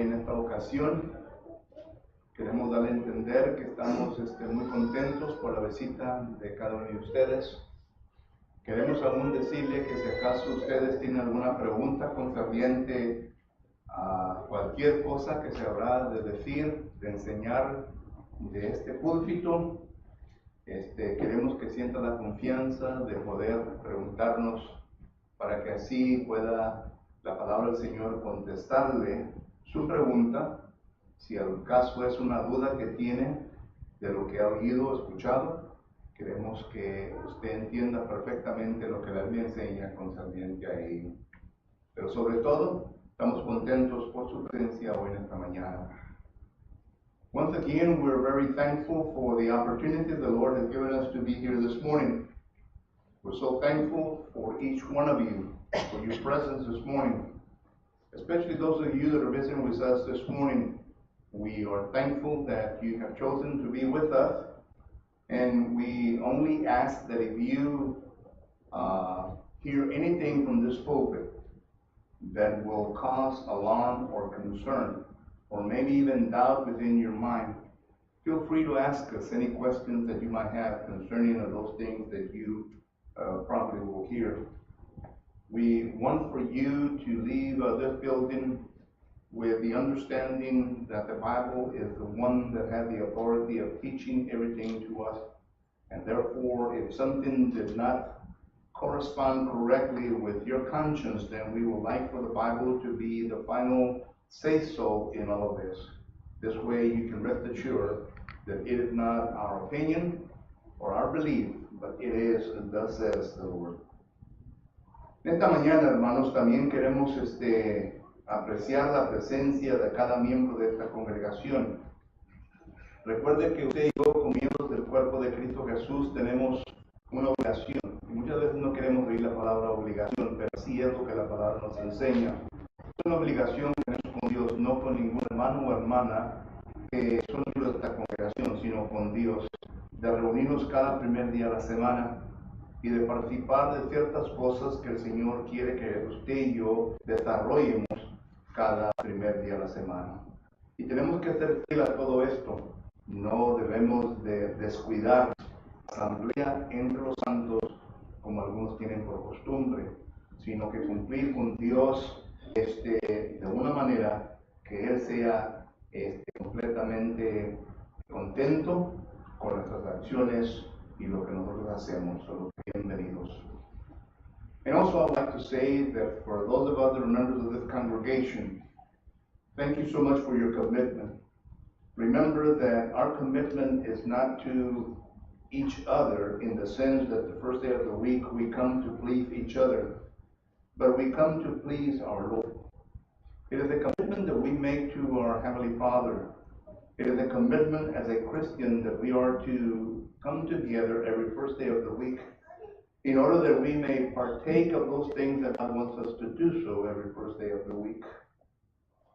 en esta ocasión. Queremos darle a entender que estamos muy contentos por la visita de cada uno de ustedes. Queremos aún decirle que si acaso ustedes tienen alguna pregunta concerniente a cualquier cosa que se habrá de decir, de enseñar de este púlpito, queremos que sienta la confianza de poder preguntarnos para que así pueda la palabra del Señor contestarle su pregunta. Si al caso es una duda que tiene de lo que ha oído o escuchado, queremos que usted entienda perfectamente lo que la Biblia enseña concerniente a ello. Pero sobre todo, estamos contentos por su presencia hoy en esta mañana. Once again, we're very thankful for the opportunity the Lord has given us to be here this morning. We're so thankful for each one of you, for your presence this morning, especially those of you that are visiting with us this morning. We are thankful that you have chosen to be with us, and we only ask that if you hear anything from this pulpit that will cause alarm or concern, or maybe even doubt within your mind, feel free to ask us any questions that you might have concerning those things that you probably will hear. We want for you to leave this building with the understanding that the Bible is the one that has the authority of teaching everything to us. And therefore, if something did not correspond correctly with your conscience, then we would like for the Bible to be the final say-so in all of this. This way you can rest assured that it is not our opinion or our belief, but it is, thus says the Lord. Esta mañana, hermanos, también queremos apreciar la presencia de cada miembro de esta congregación. Recuerde que usted y yo, como miembros del cuerpo de Cristo Jesús, tenemos una obligación. Y muchas veces no queremos oír la palabra obligación, pero sí es lo que la palabra nos enseña. Es una obligación que tenemos con Dios, no con ningún hermano o hermana que son miembros de esta congregación, sino con Dios, de reunirnos cada primer día de la semana y de participar de ciertas cosas que el Señor quiere que usted y yo desarrollemos cada primer día de la semana. Y tenemos que ser fieles a todo esto. No debemos de descuidar la asamblea entre los santos como algunos tienen por costumbre, sino que cumplir con Dios de una manera que Él sea completamente contento con nuestras acciones y lo que nosotros hacemos. Son los bienvenidos. And also I would like to say that for those of us that are members of this congregation, thank you so much for your commitment. Remember that our commitment is not to each other in the sense that the first day of the week we come to please each other, but we come to please our Lord. It is a commitment that we make to our Heavenly Father. It is a commitment as a Christian that we are to come together every first day of the week in order that we may partake of those things that God wants us to do so every first day of the week.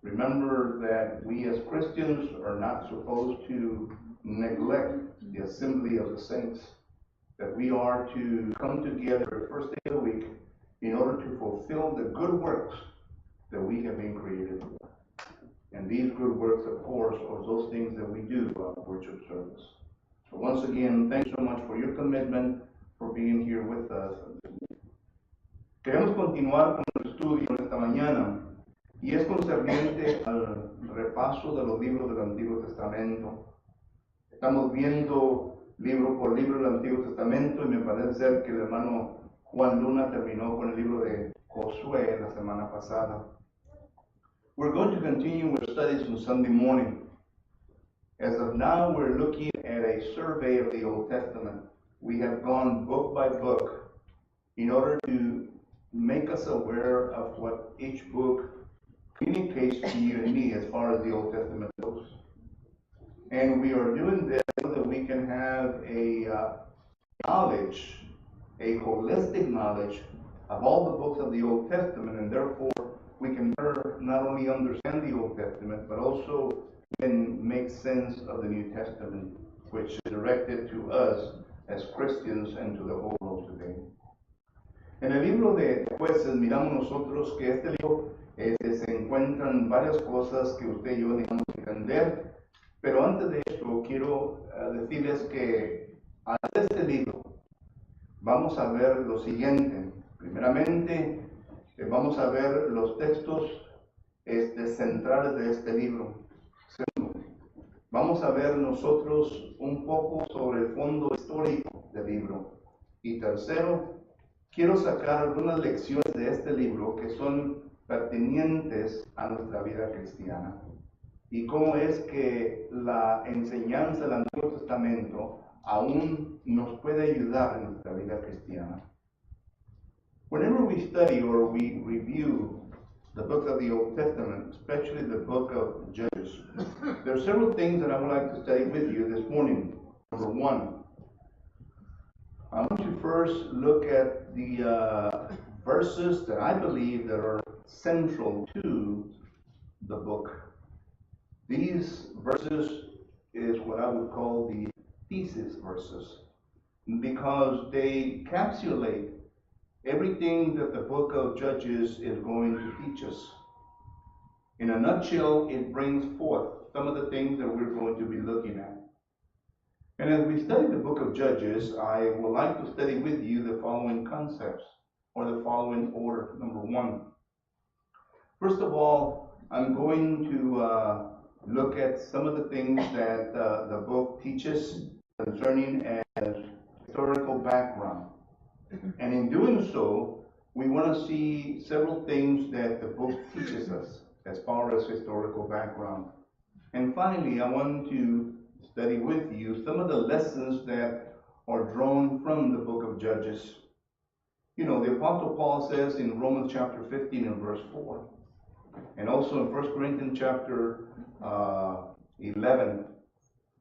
Remember that we as Christians are not supposed to neglect the assembly of the saints, that we are to come together every first day of the week in order to fulfill the good works that we have been created for. And these good works, of course, are those things that we do at worship service. So once again, thanks so much for your commitment, for being here with us. Queremos continuar con el estudio esta mañana y es concerniente al repaso de los libros del Antiguo Testamento. Estamos viendo libro por libro del Antiguo Testamento y me parece ser que el hermano Juan Luna terminó con el libro de Josué la semana pasada. We're going to continue with studies on Sunday morning. As of now, we're looking at a survey of the Old Testament. We have gone book by book in order to make us aware of what each book communicates to you and me as far as the Old Testament goes. And we are doing this so that we can have a knowledge, a holistic knowledge of all the books of the Old Testament, and therefore we can not only understand the Old Testament, but also can make sense of the New Testament, which is directed to us as Christians and to the whole world today. En el libro de Jueces miramos nosotros que este libro se encuentran varias cosas que usted y yo necesitamos entender, pero antes de eso quiero decirles que a este libro vamos a ver lo siguiente. Primeramente, vamos a ver los textos centrales de este libro. Segundo, vamos a ver nosotros un poco sobre el fondo histórico del libro. Y tercero, quiero sacar algunas lecciones de este libro que son pertinentes a nuestra vida cristiana. Y cómo es que la enseñanza del Antiguo Testamento aún nos puede ayudar en nuestra vida cristiana. Whenever we study or we review the books of the Old Testament, especially the book of Judges, there are several things that I would like to study with you this morning. Number one, I want to first look at the verses that I believe that are central to the book. These verses is what I would call the thesis verses, because they encapsulate everything that the book of Judges is going to teach us. In a nutshell, it brings forth some of the things that we're going to be looking at. And as we study the book of Judges, I would like to study with you the following concepts, or the following order. Number one, first of all, I'm going to look at some of the things that the book teaches concerning as historical background. And in doing so, we want to see several things that the book teaches us as far as historical background. And finally, I want to study with you some of the lessons that are drawn from the book of Judges. You know, the Apostle Paul says in Romans chapter 15 and verse 4, and also in 1 Corinthians chapter 11,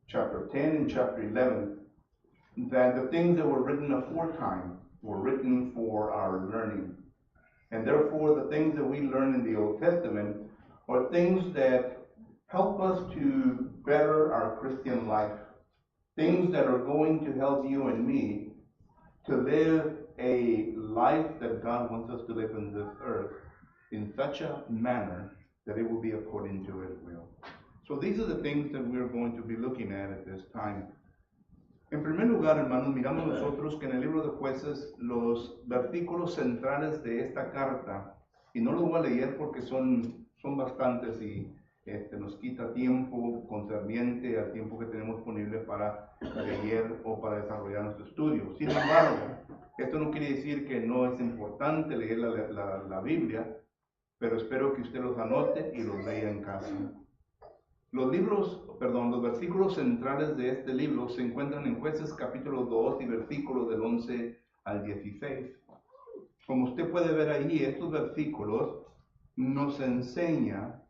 chapter 10 and chapter 11, that the things that were written aforetime were written for our learning. And therefore, the things that we learn in the Old Testament are things that help us to better our Christian life. Things that are going to help you and me to live a life that God wants us to live on this earth in such a manner that it will be according to His will. So these are the things that we're going to be looking at this time. En primer lugar, hermanos, miramos nosotros que en el libro de Jueces los versículos centrales de esta carta, y no los voy a leer porque son bastantes y nos quita tiempo concerniente al tiempo que tenemos disponible para leer o para desarrollar nuestro estudio. Sin embargo, esto no quiere decir que no es importante leer la Biblia, pero espero que usted los anote y los lea en casa. Los versículos centrales de este libro se encuentran en Jueces capítulo 2 y versículos del 11 al 16. Como usted puede ver ahí, estos versículos nos enseñan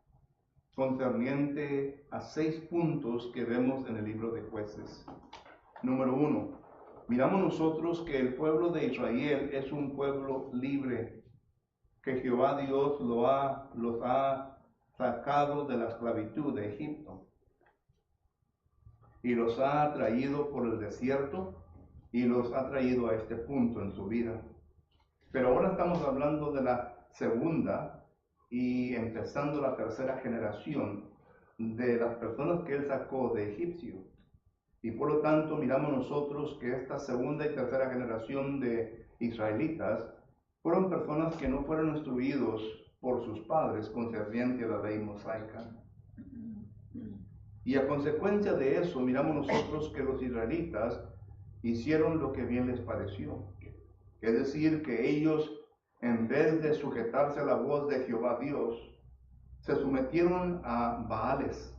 concerniente a 6 puntos que vemos en el libro de Jueces. Número 1, miramos nosotros que el pueblo de Israel es un pueblo libre, que Jehová Dios los ha sacado de la esclavitud de Egipto y los ha traído por el desierto y los ha traído a este punto en su vida. Pero ahora estamos hablando de la segunda y empezando la tercera generación de las personas que Él sacó de Egipcio. Y por lo tanto miramos nosotros que esta segunda y tercera generación de israelitas fueron personas que no fueron instruidos por sus padres concerniente a la ley mosaica. Y a consecuencia de eso, miramos nosotros que los israelitas hicieron lo que bien les pareció. Es decir, que ellos, en vez de sujetarse a la voz de Jehová Dios, se sometieron a Baales,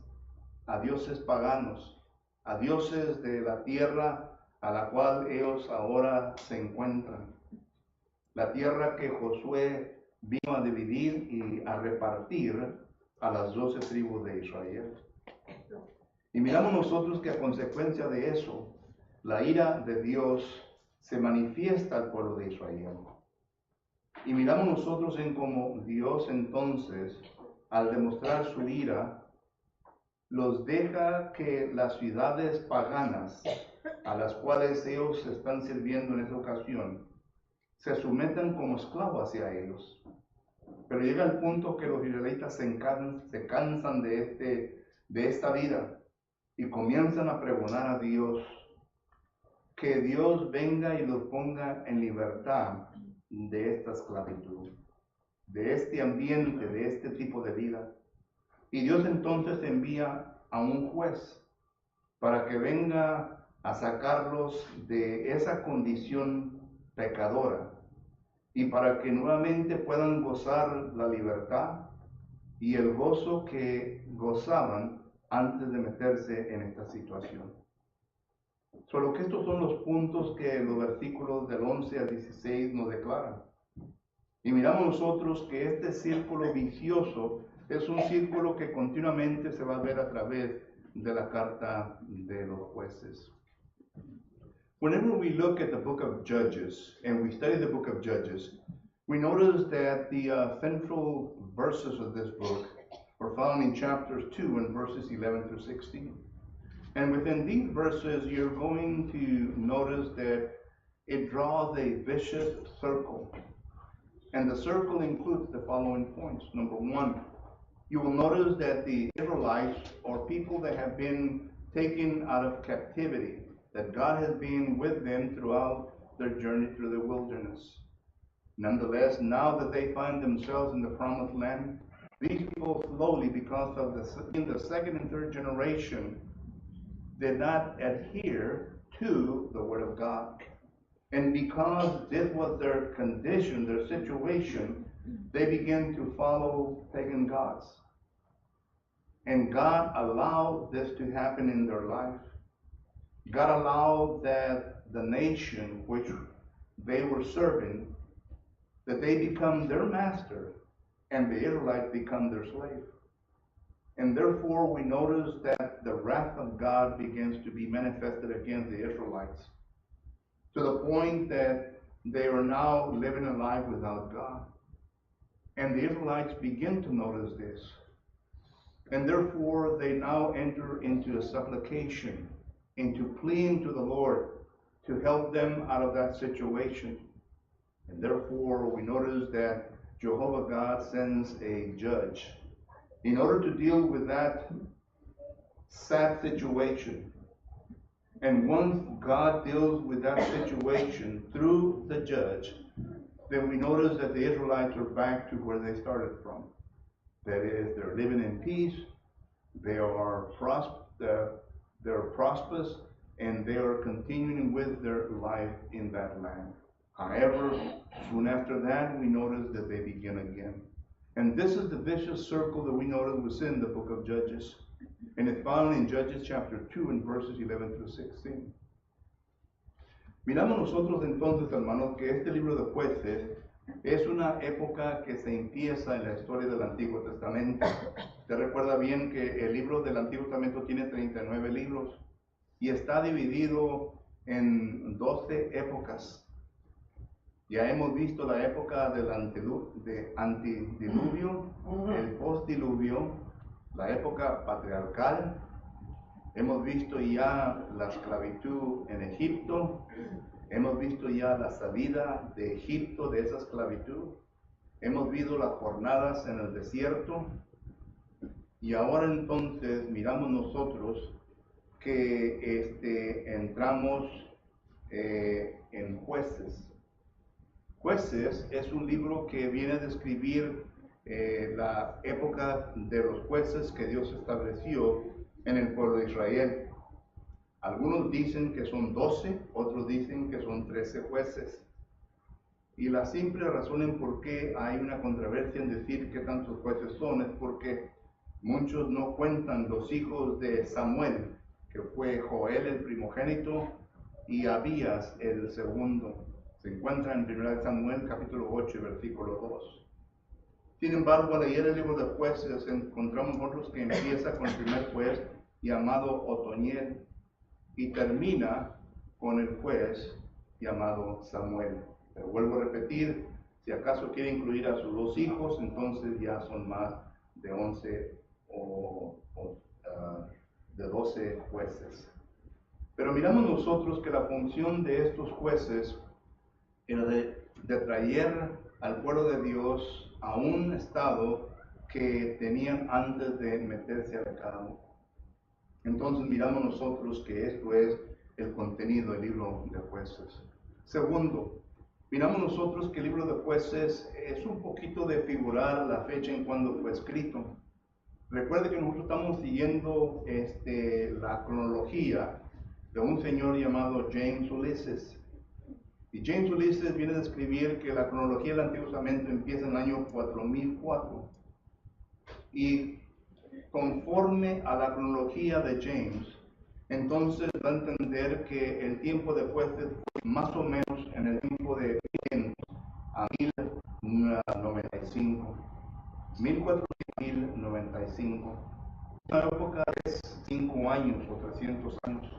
a dioses paganos, a dioses de la tierra a la cual ellos ahora se encuentran. La tierra que Josué vino a dividir y a repartir a las 12 tribus de Israel. Y miramos nosotros que a consecuencia de eso, la ira de Dios se manifiesta al pueblo de Israel. Y miramos nosotros en cómo Dios entonces, al demostrar su ira, los deja que las ciudades paganas a las cuales ellos están sirviendo en esta ocasión, se sometan como esclavos hacia ellos. Pero llega el punto que los israelitas se cansan de esta vida y comienzan a pregonar a Dios que Dios venga y los ponga en libertad de esta esclavitud, de este ambiente, de este tipo de vida. Y Dios entonces envía a un juez para que venga a sacarlos de esa condición pecadora y para que nuevamente puedan gozar la libertad y el gozo que gozaban antes de meterse en esta situación. Solo que estos son los puntos que los versículos del 11 al 16 nos declaran. Y miramos nosotros que este círculo vicioso es un círculo que continuamente se va a ver a través de la carta de los jueces. Whenever we look at the book of Judges and we study the book of Judges, we notice that the central verses of this book are found in chapters 2 and verses 11 through 16. And within these verses, you're going to notice that it draws a vicious circle. And the circle includes the following points. Number one, you will notice that the Israelites are people that have been taken out of captivity, that God has been with them throughout their journey through the wilderness. Nonetheless, now that they find themselves in the promised land, these people slowly, because of in the second and third generation, did not adhere to the Word of God. And because this was their condition, their situation, they began to follow pagan gods. And God allowed this to happen in their life. God allowed that the nation which they were serving, that they become their master, and the Israelites become their slave. And therefore we notice that the wrath of God begins to be manifested against the Israelites, to the point that they are now living a life without God. And the Israelites begin to notice this. And therefore they now enter into a supplication, into pleading to the Lord to help them out of that situation. And therefore we notice that Jehovah God sends a judge in order to deal with that sad situation. And once God deals with that situation through the judge, then we notice that the Israelites are back to where they started from. That is, they're living in peace, they are prosperous, and they are continuing with their life in that land. However, soon after that, we notice that they begin again. And this is the vicious circle that we notice within the book of Judges. And it's found in Judges chapter 2 and verses 11 through 16. Miramos nosotros entonces, hermanos, que este libro de Jueces es una época que se empieza en la historia del Antiguo Testamento. Usted recuerda bien que el libro del Antiguo Testamento tiene 39 libros y está dividido en 12 épocas. Ya hemos visto la época del antidiluvio, el postdiluvio, la época patriarcal. Hemos visto ya la esclavitud en Egipto. Hemos visto ya la salida de Egipto de esa esclavitud. Hemos visto las jornadas en el desierto. Y ahora entonces miramos nosotros que entramos en Jueces. Jueces es un libro que viene a describir la época de los jueces que Dios estableció en el pueblo de Israel. Algunos dicen que son 12, otros dicen que son 13 jueces. Y la simple razón en por qué hay una controversia en decir qué tantos jueces son es porque muchos no cuentan los hijos de Samuel, que fue Joel el primogénito y Abías el segundo. Se encuentra en 1 Samuel capítulo 8, versículo 2. Sin embargo, al leer el libro de Jueces, encontramos nosotros que empieza con el primer juez llamado Otoniel y termina con el juez llamado Samuel. Pero vuelvo a repetir, si acaso quiere incluir a sus dos hijos, entonces ya son más de 11 de 12 jueces. Pero miramos nosotros que la función de estos jueces era de traer al pueblo de Dios a un estado que tenían antes de meterse al pecado. Entonces miramos nosotros que esto es el contenido del libro de Jueces. Segundo, miramos nosotros que el libro de Jueces es un poquito de figurar la fecha en cuando fue escrito. Recuerde que nosotros estamos siguiendo la cronología de un señor llamado James Ulises. Y James Ulises viene a describir que la cronología del Antiguo Testamento empieza en el año 4004. Y conforme a la cronología de James, entonces da a entender que el tiempo de Jueces fue más o menos en el tiempo de 500 a 1095. 1400 a 1095. Una época de 5 años o 300 años.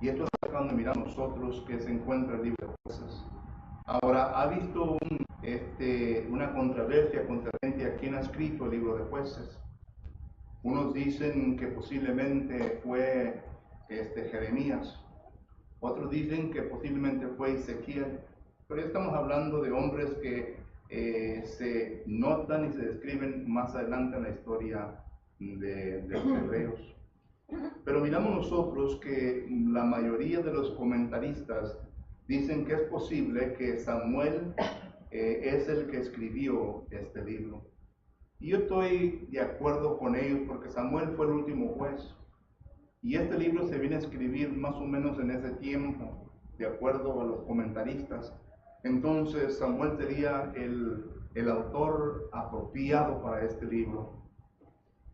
Y esto es cuando miramos nosotros que se encuentra el libro de Jueces. Ahora, ha visto una controversia contra gente a quien ha escrito el libro de Jueces. Unos dicen que posiblemente fue Jeremías, otros dicen que posiblemente fue Ezequiel, pero ya estamos hablando de hombres que se notan y se describen más adelante en la historia de los hebreos. Pero miramos nosotros que la mayoría de los comentaristas dicen que es posible que Samuel es el que escribió este libro. Y yo estoy de acuerdo con ellos porque Samuel fue el último juez. Y este libro se viene a escribir más o menos en ese tiempo, de acuerdo a los comentaristas. Entonces Samuel sería el autor apropiado para este libro.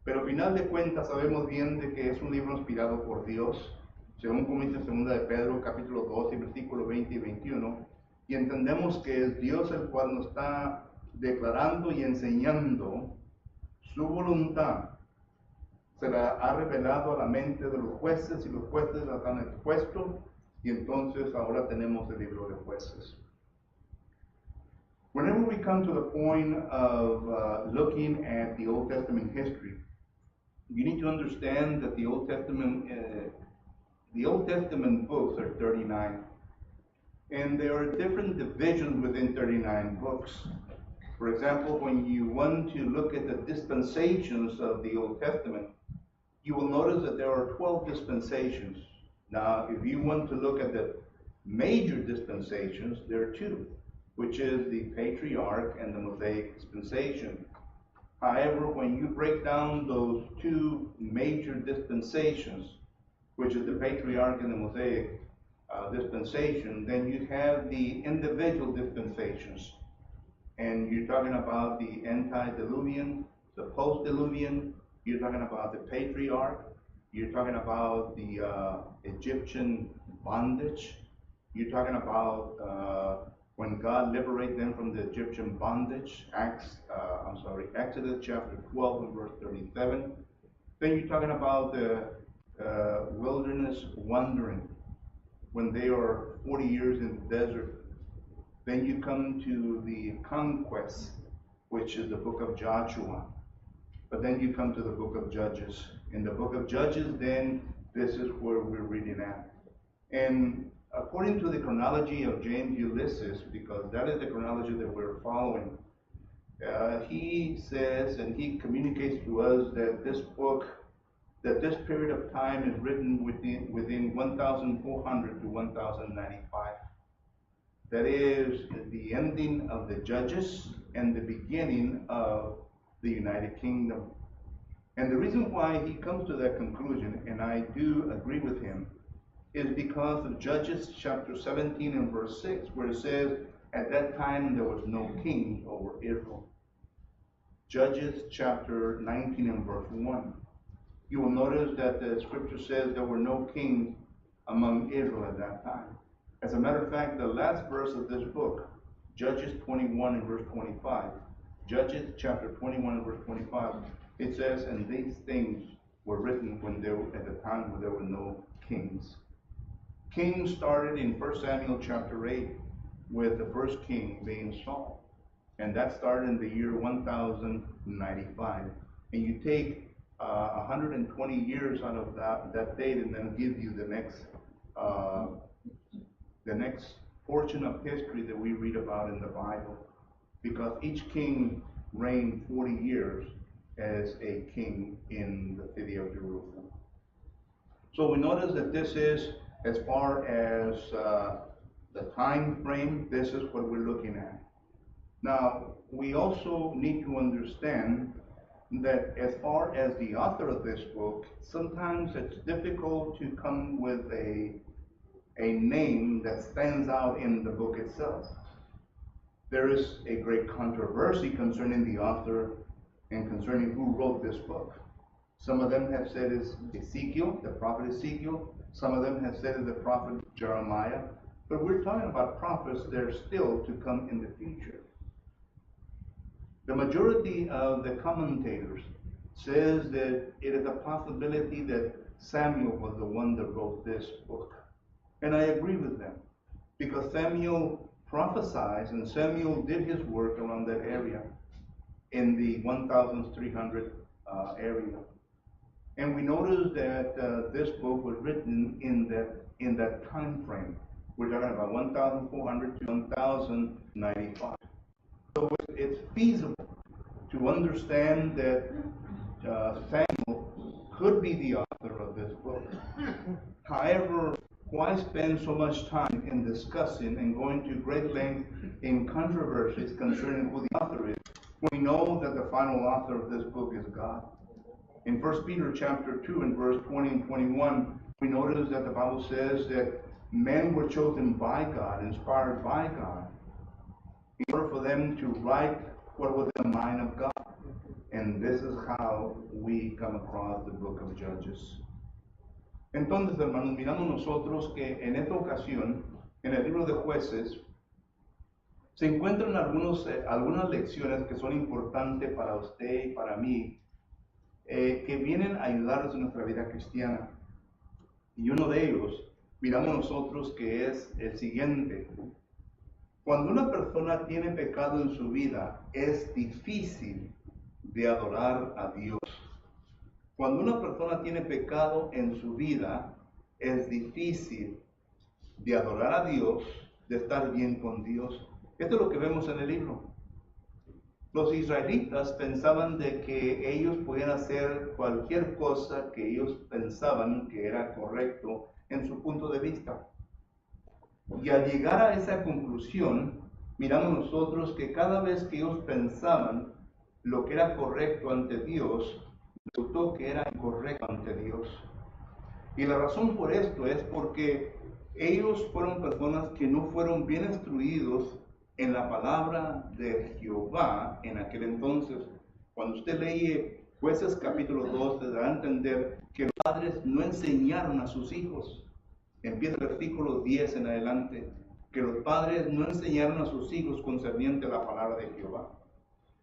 Pero al final de cuentas sabemos bien de que es un libro inspirado por Dios, según comienza en 2 de Pedro, capítulo 2, versículos 20 y 21. Y entendemos que es Dios el cual nos está declarando y enseñando su voluntad. Se la ha revelado a la mente de los jueces y los jueces la han expuesto, y entonces ahora tenemos el libro de Jueces. Whenever we come to the point of looking at the Old Testament history, you need to understand that the Old Testament books are 39, and there are different divisions within 39 books. For example, when you want to look at the dispensations of the Old Testament, you will notice that there are 12 dispensations. Now, if you want to look at the major dispensations, there are two, which is the Patriarch and the Mosaic dispensation. However, when you break down those two major dispensations, which is the Patriarch and the Mosaic dispensation, then you have the individual dispensations. And you're talking about the antediluvian, the post-diluvian, you're talking about the Patriarch, you're talking about the Egyptian bondage, you're talking about when God liberated them from the Egyptian bondage, Exodus chapter 12 and verse 37. Then you're talking about the wilderness wandering, when they are 40 years in the desert. Then you come to the conquest, which is the book of Joshua. But then you come to the book of Judges. In the book of Judges, then this is where we're reading at. And according to the chronology of James Ulysses, because that is the chronology that we're following, he says and he communicates to us that this book, that this period of time is written within 1400 to 1095. That is the ending of the Judges and the beginning of the United Kingdom. And the reason why he comes to that conclusion, and I do agree with him, is because of Judges chapter 17 and verse 6, where it says, at that time there was no king over Israel. Judges chapter 19 and verse 1. You will notice that the scripture says there were no kings among Israel at that time. As a matter of fact, the last verse of this book, Judges 21 and verse 25, Judges chapter 21 and verse 25, it says, and these things were written when there were, at the time when there were no kings. Kings started in 1 Samuel chapter 8 with the first king being Saul. And that started in the year 1095. And you take 120 years out of that date and then give you the next portion of history that we read about in the Bible. Because each king reigned 40 years as a king in the city of Jerusalem. So we notice that this is, as far as the time frame, this is what we're looking at. Now, we also need to understand that as far as the author of this book, sometimes it's difficult to come with a name that stands out in the book itself. There is a great controversy concerning the author and concerning who wrote this book. Some of them have said it's Ezekiel, the prophet Ezekiel. Some of them have said it's the prophet Jeremiah. But we're talking about prophets that are still to come in the future. The majority of the commentators says that it is a possibility that Samuel was the one that wrote this book. And I agree with them, because Samuel prophesied and Samuel did his work around that area in the 1300 area. And we notice that this book was written in that time frame. We're talking about 1400 to 1095. So it's feasible to understand that Samuel could be the author of this book. However, why spend so much time in discussing and going to great length in controversies concerning who the author is? We know that the final author of this book is God. In 1 Peter chapter 2 and verse 20 and 21, we notice that the Bible says that men were chosen by God, inspired by God, in order for them to write what was in the mind of God. And this is how we come across the book of Judges. Entonces, hermanos, miramos nosotros que en esta ocasión, en el libro de Jueces, se encuentran algunas lecciones que son importantes para usted y para mí, que vienen a ayudarnos en nuestra vida cristiana. Y uno de ellos, miramos nosotros, que es el siguiente. Cuando una persona tiene pecado en su vida, es difícil de adorar a Dios. Cuando una persona tiene pecado en su vida, es difícil de adorar a Dios, de estar bien con Dios. Esto es lo que vemos en el libro. Los israelitas pensaban de que ellos podían hacer cualquier cosa que ellos pensaban que era correcto en su punto de vista. Y al llegar a esa conclusión, miramos nosotros que cada vez que ellos pensaban lo que era correcto ante Dios, resultó que era incorrecto ante Dios. Y la razón por esto es porque ellos fueron personas que no fueron bien instruidos en la palabra de Jehová en aquel entonces. Cuando usted lee Jueces capítulo 2, te dará a entender que los padres no enseñaron a sus hijos. Empieza el versículo 10 en adelante, que los padres no enseñaron a sus hijos concerniente a la palabra de Jehová.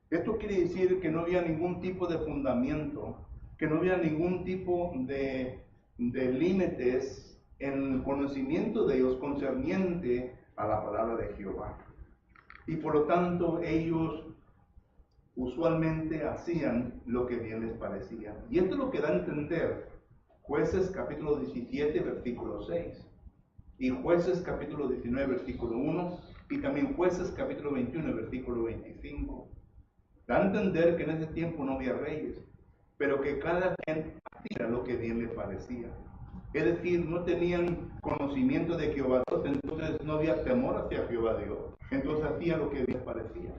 Esto quiere decir que no había ningún tipo de fundamento, que no había ningún tipo de límites en el conocimiento de ellos concerniente a la palabra de Jehová. Y por lo tanto ellos usualmente hacían lo que bien les parecía. Y esto es lo que da a entender Jueces capítulo 17, versículo 6. Y Jueces capítulo 19, versículo 1. Y también Jueces capítulo 21, versículo 25. Da a entender que en ese tiempo no había reyes, pero que cada quien hacía lo que bien le parecía. Es decir, no tenían conocimiento de Jehová Dios, entonces no había temor hacia Jehová Dios. Entonces hacía lo que bien les parecía.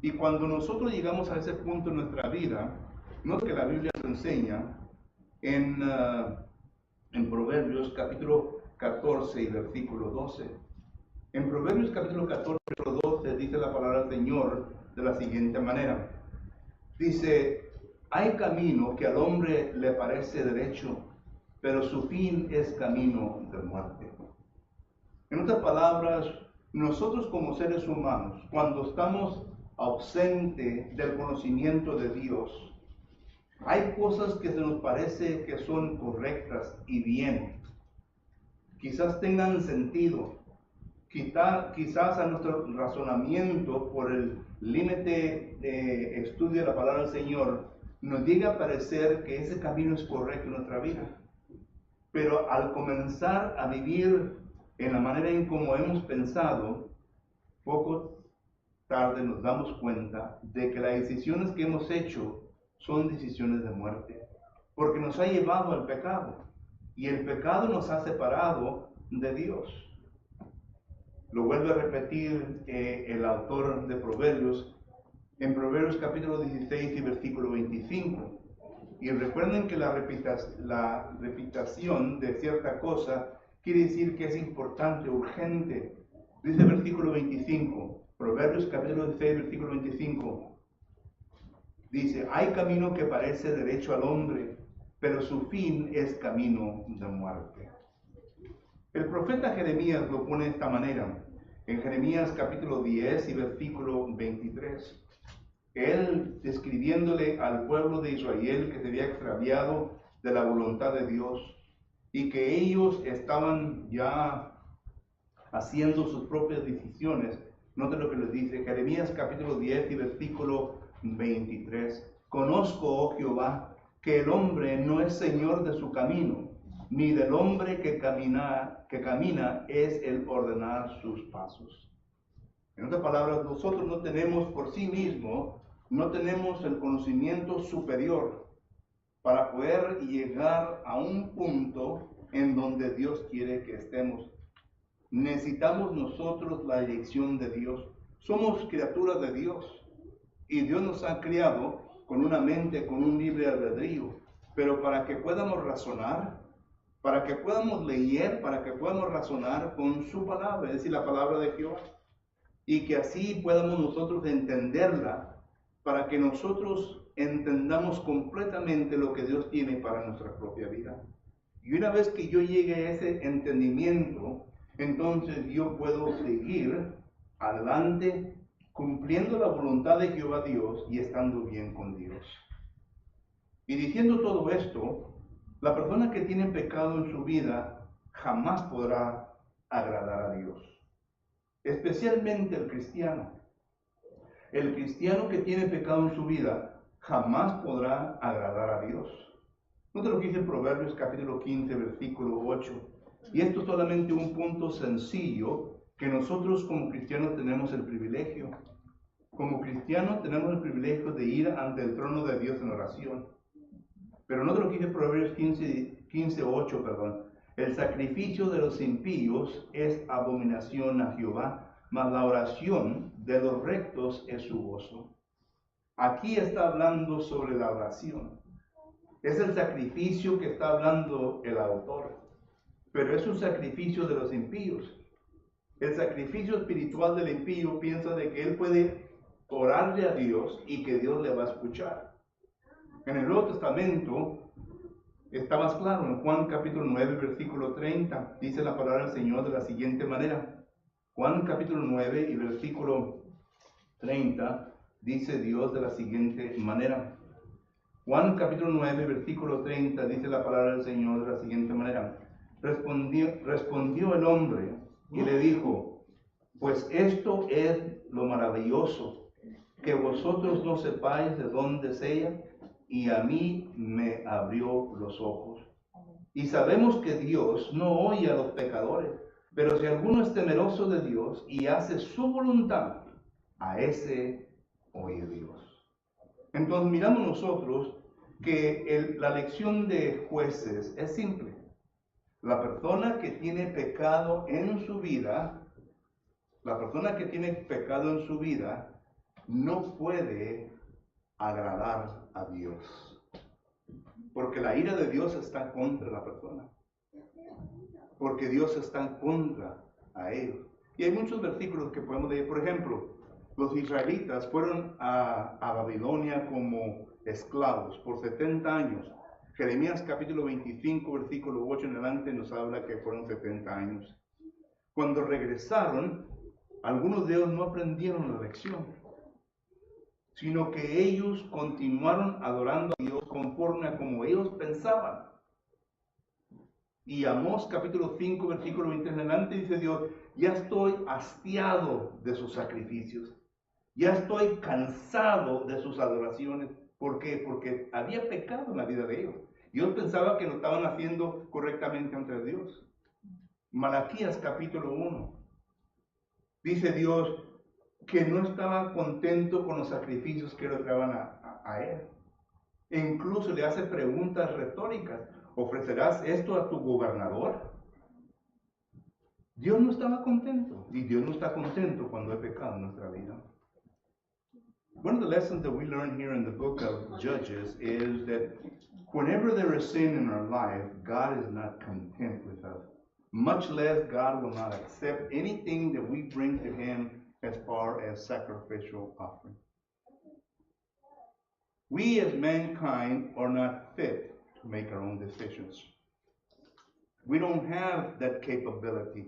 Y cuando nosotros llegamos a ese punto en nuestra vida, no es que la Biblia nos enseña en Proverbios capítulo 14 y versículo 12. En Proverbios capítulo 14 y versículo 12 dice la palabra del Señor de la siguiente manera. Dice, hay camino que al hombre le parece derecho, pero su fin es camino de muerte. En otras palabras, nosotros como seres humanos, cuando estamos ausentes del conocimiento de Dios, hay cosas que se nos parece que son correctas y bien. Quizás tengan sentido. Quizás a nuestro razonamiento, por el límite de estudio de la palabra del Señor, nos llega a parecer que ese camino es correcto en nuestra vida. Pero al comenzar a vivir en la manera en como hemos pensado, poco tarde nos damos cuenta de que las decisiones que hemos hecho son decisiones de muerte, porque nos ha llevado al pecado, y el pecado nos ha separado de Dios. Lo vuelve a repetir el autor de Proverbios, en Proverbios capítulo 16 y versículo 25. Y recuerden que la repetición de cierta cosa quiere decir que es importante, urgente. Dice el versículo 25, Proverbios capítulo 16, versículo 25. Dice, hay camino que parece derecho al hombre, pero su fin es camino de muerte. El profeta Jeremías lo pone de esta manera, en Jeremías capítulo 10 y versículo 23. Él describiéndole al pueblo de Israel que se había extraviado de la voluntad de Dios y que ellos estaban ya haciendo sus propias decisiones. Noten lo que les dice Jeremías capítulo 10 y versículo 23. Conozco, oh Jehová, que el hombre no es señor de su camino, ni del hombre que camina es el ordenar sus pasos. En otras palabras, nosotros no tenemos por sí mismos, no tenemos el conocimiento superior para poder llegar a un punto en donde Dios quiere que estemos. Necesitamos nosotros la elección de Dios. Somos criaturas de Dios y Dios nos ha creado con una mente, con un libre albedrío, pero para que podamos razonar, para que podamos leer, para que podamos razonar con su palabra, es decir, la palabra de Jehová, y que así podamos nosotros entenderla, para que nosotros entendamos completamente lo que Dios tiene para nuestra propia vida. Y una vez que yo llegue a ese entendimiento, entonces yo puedo seguir adelante cumpliendo la voluntad de Jehová Dios y estando bien con Dios. Y diciendo todo esto, la persona que tiene pecado en su vida jamás podrá agradar a Dios. Especialmente el cristiano. El cristiano que tiene pecado en su vida jamás podrá agradar a Dios. Nota lo que dice Proverbios capítulo 15, versículo 8. Y esto es solamente un punto sencillo que nosotros como cristianos tenemos el privilegio. Como cristianos tenemos el privilegio de ir ante el trono de Dios en oración. Pero nota lo que dice Proverbios 15, 8. El sacrificio de los impíos es abominación a Jehová, mas la oración de los rectos es su gozo. Aquí está hablando sobre la oración. Es el sacrificio que está hablando el autor, pero es un sacrificio de los impíos. El sacrificio espiritual del impío piensa de que él puede orarle a Dios y que Dios le va a escuchar. En el Nuevo Testamento está más claro, en Juan capítulo 9, versículo 30, dice la palabra del Señor de la siguiente manera. Juan capítulo 9 y versículo 30, dice Dios de la siguiente manera. Juan capítulo 9, versículo 30, dice la palabra del Señor de la siguiente manera. Respondió el hombre y le dijo, pues esto es lo maravilloso, que vosotros no sepáis de dónde es ella, y a mí me abrió los ojos. Y sabemos que Dios no oye a los pecadores, pero si alguno es temeroso de Dios y hace su voluntad, a ese oye Dios. Entonces miramos nosotros que la lección de Jueces es simple. La persona que tiene pecado en su vida, no puede agradar a Dios. Porque la ira de Dios está contra la persona. Porque Dios está contra a ellos. Y hay muchos versículos que podemos leer. Por ejemplo, los israelitas fueron a Babilonia como esclavos por 70 años. Jeremías capítulo 25, versículo 8 en adelante nos habla que fueron 70 años. Cuando regresaron, algunos de ellos no aprendieron la lección, sino que ellos continuaron adorando a Dios conforme a como ellos pensaban. Y Amós capítulo 5, versículo 20 en adelante dice Dios, ya estoy hastiado de sus sacrificios, ya estoy cansado de sus adoraciones. ¿Por qué? Porque había pecado en la vida de ellos. Dios pensaba que lo estaban haciendo correctamente ante Dios. Malaquías capítulo 1. Dice Dios que no estaba contento con los sacrificios que le traían a él. E incluso le hace preguntas retóricas. ¿Ofrecerás esto a tu gobernador? Dios no estaba contento. Y Dios no está contento cuando hay pecado en nuestra vida. One of the lessons that we learn here in the book of Judges is that whenever there is sin in our life, God is not content with us. Much less God will not accept anything that we bring to Him as far as sacrificial offering. We as mankind are not fit to make our own decisions. We don't have that capability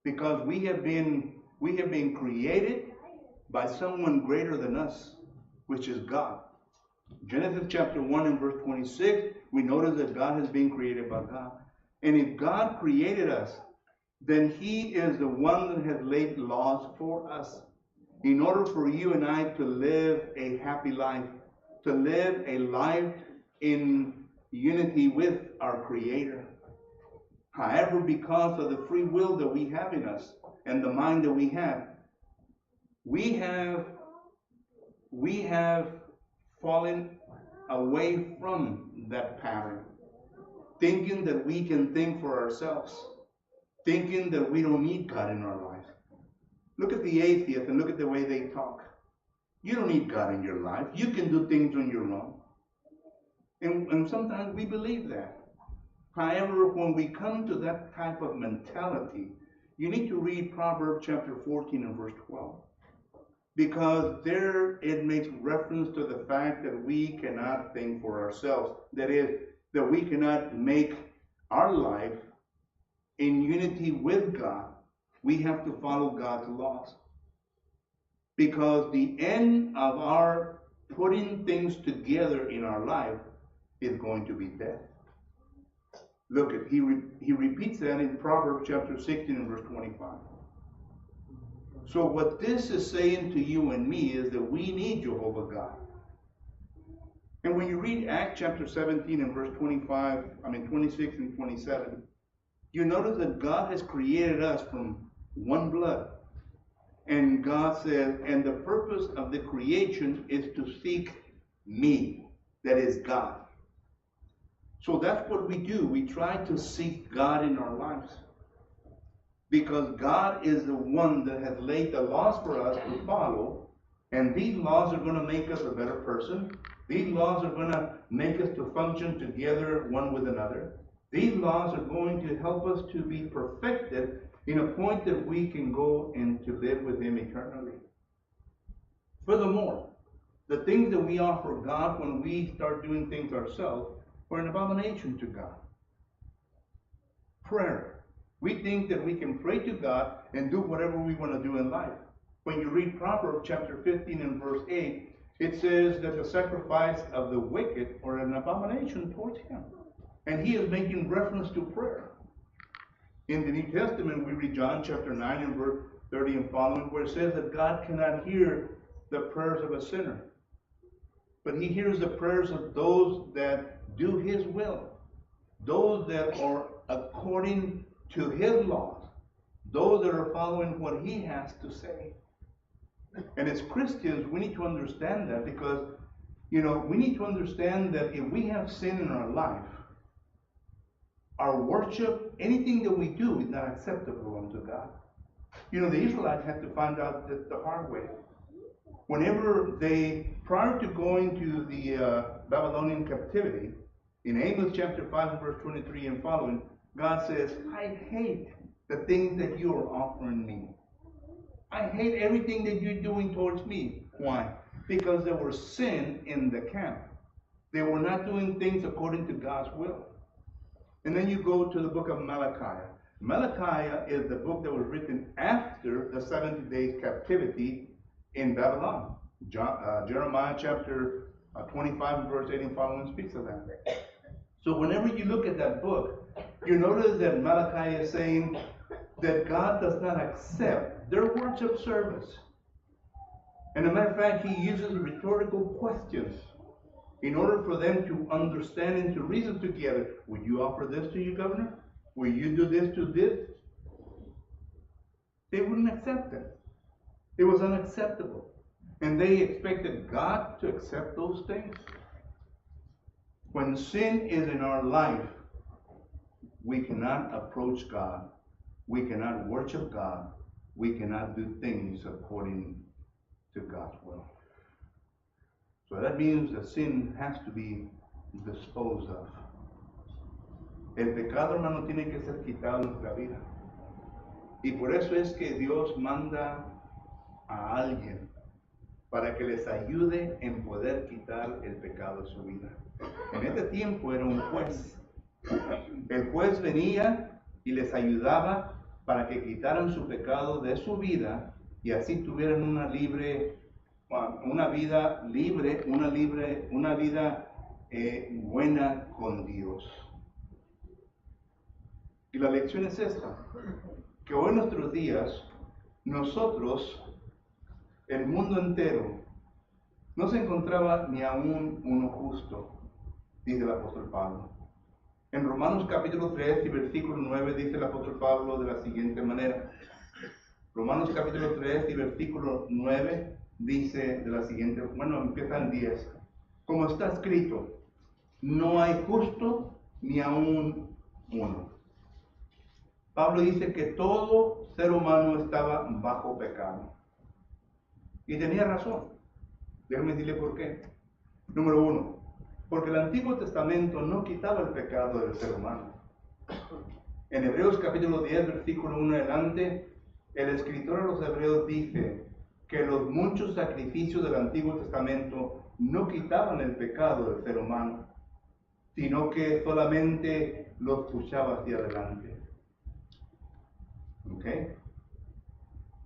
because we have been created by someone greater than us, which is God. Genesis chapter 1 and verse 26, we notice that God has been created by God. And if God created us, then He is the one that has laid laws for us in order for you and I to live a happy life, to live a life in unity with our Creator. However, because of the free will that we have in us and the mind that we have fallen away from that pattern, thinking that we can think for ourselves, thinking that we don't need God in our life. Look at the atheists and look at the way they talk. You don't need God in your life. You can do things on your own. And sometimes we believe that. However, when we come to that type of mentality, you need to read Proverbs chapter 14 and verse 12. Because there it makes reference to the fact that we cannot think for ourselves. That is, that we cannot make our life in unity with God. We have to follow God's laws. Because the end of our putting things together in our life is going to be death. Look, he repeats that in Proverbs chapter 16 and verse 25. So what this is saying to you and me is that we need Jehovah God. And when you read Acts chapter 17 and verse 26 and 27, you notice that God has created us from one blood. And God says, and the purpose of the creation is to seek me, that is God. So that's what we do. We try to seek God in our lives. Because God is the one that has laid the laws for us to follow. And these laws are going to make us a better person. These laws are going to make us to function together one with another. These laws are going to help us to be perfected in a point that we can go and to live with Him eternally. Furthermore, the things that we offer God when we start doing things ourselves are an abomination to God. Prayer. We think that we can pray to God and do whatever we want to do in life. When you read Proverbs chapter 15 and verse 8, it says that the sacrifice of the wicked are an abomination towards Him. And He is making reference to prayer. In the New Testament, we read John chapter 9 and verse 30 and following, where it says that God cannot hear the prayers of a sinner, but He hears the prayers of those that do His will, those that are according to His laws, those that are following what He has to say. And as Christians, we need to understand that because, we need to understand that if we have sin in our life, our worship, anything that we do is not acceptable unto God. The Israelites had to find out that the hard way. Whenever prior to going to the Babylonian captivity, in Amos chapter 5 and verse 23 and following, God says, I hate the things that you are offering me. I hate everything that you're doing towards me. Why? Because there was sin in the camp. They were not doing things according to God's will. And then you go to the book of Malachi. Malachi is the book that was written after the 70 days captivity in Babylon. Jeremiah chapter 25 verse 8 and following speaks of that. So whenever you look at that book, you notice that Malachi is saying that God does not accept their worship service. And as a matter of fact, He uses rhetorical questions in order for them to understand and to reason together. Will you offer this to your governor? Will you do this to this? They wouldn't accept it. It was unacceptable. And they expected God to accept those things. When sin is in our life, we cannot approach God. We cannot worship God. We cannot do things according to God's will. So that means that sin has to be disposed of. El pecado, hermano, tiene que ser quitado de nuestra vida. Y por eso es que Dios manda a alguien para que les ayude en poder quitar el pecado de su vida. En este tiempo era un juez. El juez venía y les ayudaba para que quitaran su pecado de su vida y así tuvieran una vida libre, una vida buena con Dios. Y la lección es esta, que hoy en nuestros días, nosotros, el mundo entero, no se encontraba ni aún uno justo, dice el apóstol Pablo. En Romanos capítulo 3 y versículo 9 dice el apóstol Pablo de la siguiente manera. Romanos capítulo 3 y versículo 9 dice de la siguiente, empieza el 10. Como está escrito, no hay justo ni aún uno. Pablo dice que todo ser humano estaba bajo pecado. Y tenía razón. Déjame decirle por qué. Número 1, porque el Antiguo Testamento no quitaba el pecado del ser humano. En Hebreos capítulo 10, versículo 1 adelante, el escritor de los Hebreos dice que los muchos sacrificios del Antiguo Testamento no quitaban el pecado del ser humano, sino que solamente los pushaba hacia adelante. ¿Ok?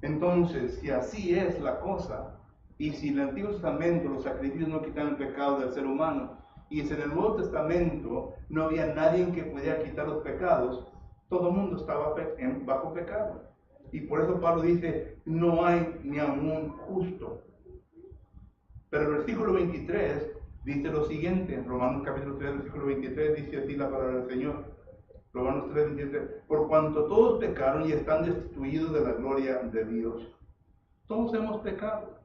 Entonces, si así es la cosa, y si en el Antiguo Testamento los sacrificios no quitan el pecado del ser humano, y si en el Nuevo Testamento no había nadie que pudiera quitar los pecados, todo el mundo estaba bajo pecado. Y por eso Pablo dice, no hay ni aún justo. Pero el versículo 23 dice lo siguiente, Romanos capítulo 3, versículo 23, dice así la palabra del Señor. Romanos 3, 23, por cuanto todos pecaron y están destituidos de la gloria de Dios. Todos hemos pecado.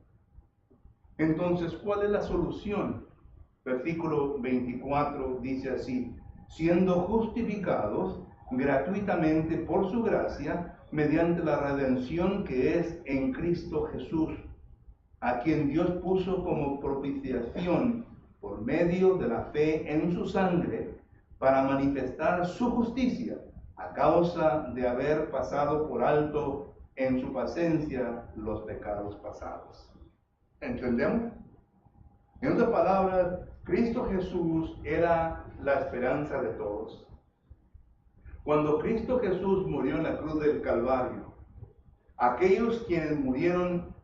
Entonces, ¿cuál es la solución? Versículo 24 dice así, siendo justificados gratuitamente por su gracia, mediante la redención que es en Cristo Jesús, a quien Dios puso como propiciación por medio de la fe en su sangre, para manifestar su justicia, a causa de haber pasado por alto en su paciencia los pecados pasados. ¿Entendemos? En otras palabras, Cristo Jesús era la esperanza de todos. Cuando Cristo Jesús murió en la cruz del Calvario, aquellos quienes murieron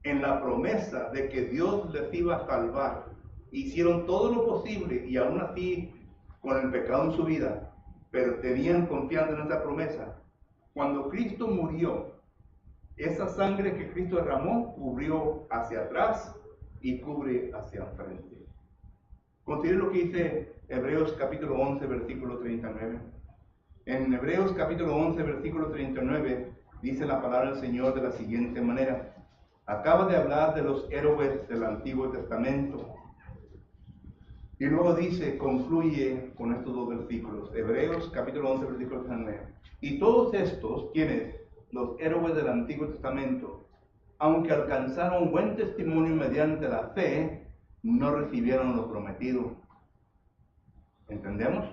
en la promesa de que Dios les iba a salvar, hicieron todo lo posible y aún así con el pecado en su vida, pero tenían confianza en esa promesa. Cuando Cristo murió, esa sangre que Cristo derramó cubrió hacia atrás y cubre hacia enfrente. Considere lo que dice Hebreos capítulo 11, versículo 39. En Hebreos capítulo 11, versículo 39, dice la palabra del Señor de la siguiente manera. Acaba de hablar de los héroes del Antiguo Testamento. Y luego dice, concluye con estos dos versículos. Hebreos capítulo 11, versículo 39. Y todos estos, ¿quiénes? Los héroes del Antiguo Testamento, aunque alcanzaron buen testimonio mediante la fe, no recibieron lo prometido. ¿Entendemos?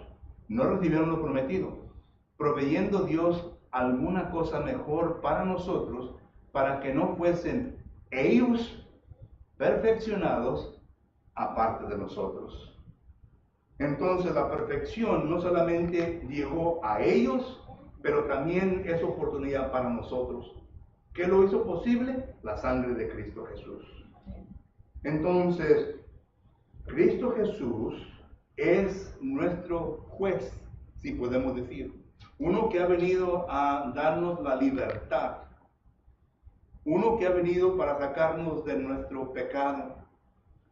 No recibieron lo prometido, proveyendo Dios alguna cosa mejor para nosotros, para que no fuesen ellos perfeccionados aparte de nosotros. Entonces la perfección no solamente llegó a ellos, pero también es oportunidad para nosotros. ¿Qué lo hizo posible? La sangre de Cristo Jesús. Entonces, Cristo Jesús es nuestro juez, si podemos decir. Uno que ha venido a darnos la libertad. Uno que ha venido para sacarnos de nuestro pecado.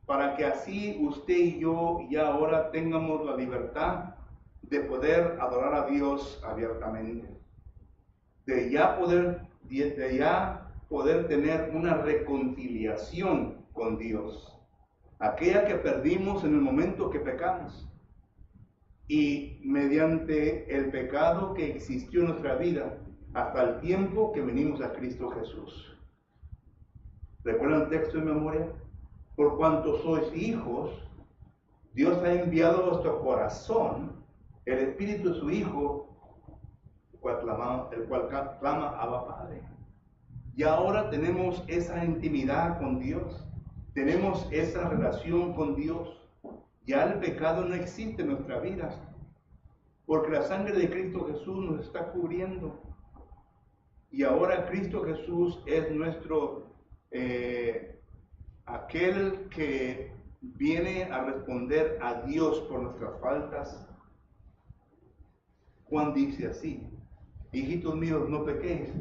Para que así usted y yo ya ahora tengamos la libertad de poder adorar a Dios abiertamente. De ya poder tener una reconciliación con Dios, aquella que perdimos en el momento que pecamos. Y mediante el pecado que existió en nuestra vida hasta el tiempo que venimos a Cristo Jesús. ¿Recuerdan el texto de memoria? Por cuanto sois hijos, Dios ha enviado a vuestro corazón el Espíritu de su Hijo, el cual clama Abba Padre. Y ahora tenemos esa intimidad con Dios, tenemos esa relación con Dios. Ya el pecado no existe en nuestra vida, porque la sangre de Cristo Jesús nos está cubriendo. Y ahora Cristo Jesús es nuestro, aquel que viene a responder a Dios por nuestras faltas. Juan dice así: hijitos míos, no pequéis,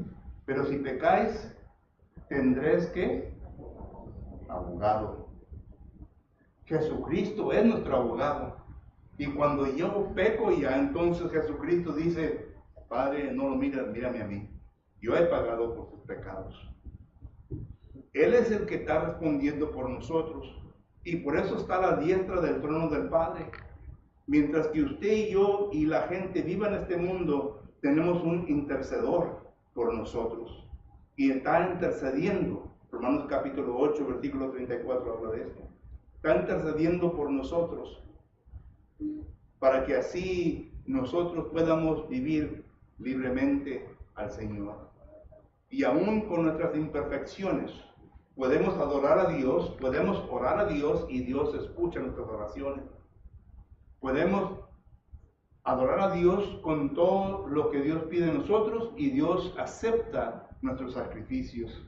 pero si pecáis, tendréis que abogado. Jesucristo es nuestro abogado. Y cuando yo peco, ya entonces Jesucristo dice: Padre, no lo mires, mírame a mí. Yo he pagado por tus pecados. Él es el que está respondiendo por nosotros. Y por eso está a la diestra del trono del Padre. Mientras que usted y yo y la gente viva en este mundo, tenemos un intercedor por nosotros. Y está intercediendo. Romanos capítulo 8, versículo 34 habla de esto. Está intercediendo por nosotros, para que así nosotros podamos vivir libremente al Señor. Y aún con nuestras imperfecciones, podemos adorar a Dios, podemos orar a Dios y Dios escucha nuestras oraciones. Podemos adorar a Dios con todo lo que Dios pide de nosotros y Dios acepta nuestros sacrificios.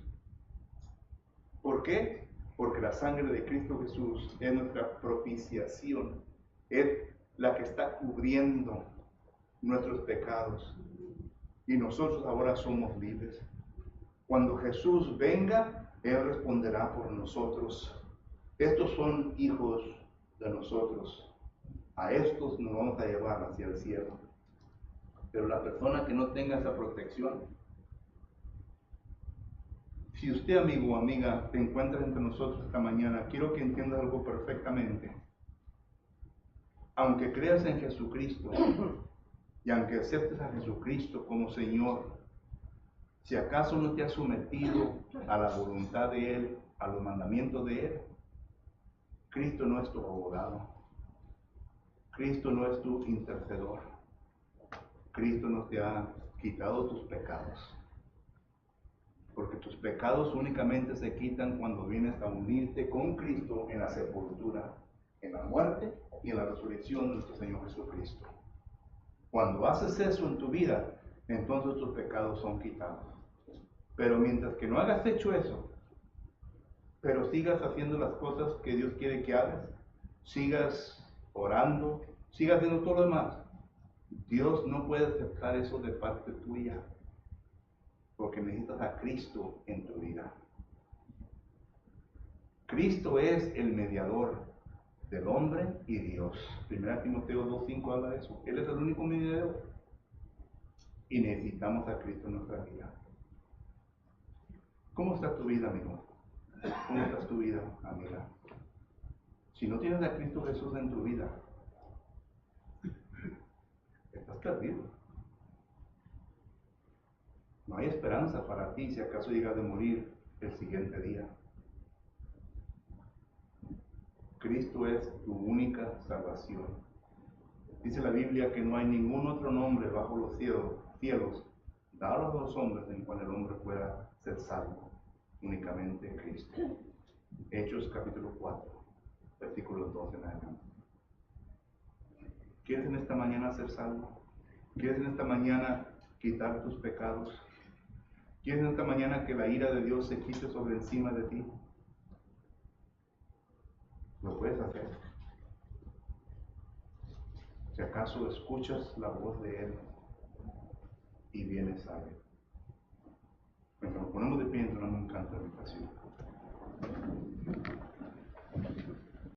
¿Por qué? Porque la sangre de Cristo Jesús es nuestra propiciación, es la que está cubriendo nuestros pecados. Y nosotros ahora somos libres. Cuando Jesús venga, Él responderá por nosotros. Estos son hijos de nosotros. A estos nos vamos a llevar hacia el cielo. Pero la persona que no tenga esa protección, si usted, amigo o amiga, te encuentras entre nosotros esta mañana, quiero que entiendas algo perfectamente. Aunque creas en Jesucristo y aunque aceptes a Jesucristo como Señor, si acaso no te has sometido a la voluntad de Él, a los mandamientos de Él, Cristo no es tu abogado. Cristo no es tu intercedor. Cristo no te ha quitado tus pecados. Porque tus pecados únicamente se quitan cuando vienes a unirte con Cristo en la sepultura, en la muerte y en la resurrección de nuestro Señor Jesucristo. Cuando haces eso en tu vida, entonces tus pecados son quitados. Pero mientras que no hayas hecho eso, pero sigas haciendo las cosas que Dios quiere que hagas, sigas orando, sigas haciendo todo lo demás, Dios no puede aceptar eso de parte tuya, porque necesitas a Cristo en tu vida. Cristo es el mediador del hombre y Dios. 1 Timoteo 2:5 habla de eso. Él es el único mediador. Y necesitamos a Cristo en nuestra vida. ¿Cómo está tu vida, amigo? ¿Cómo está tu vida, amiga? Si no tienes a Cristo Jesús en tu vida, estás perdido. No hay esperanza para ti si acaso llegas de morir el siguiente día. Cristo es tu única salvación. Dice la Biblia que no hay ningún otro nombre bajo los cielos dado a los hombres en cual el hombre pueda ser salvo, únicamente Cristo. Hechos capítulo 4, versículos 12 en adelante. ¿Quieres en esta mañana ser salvo? ¿Quieres en esta mañana quitar tus pecados? ¿Quieres en esta mañana que la ira de Dios se quite sobre encima de ti? Lo puedes hacer. Si acaso escuchas la voz de Él y vienes a Él. Cuando nos ponemos de pie, entonamos un canto de invitación.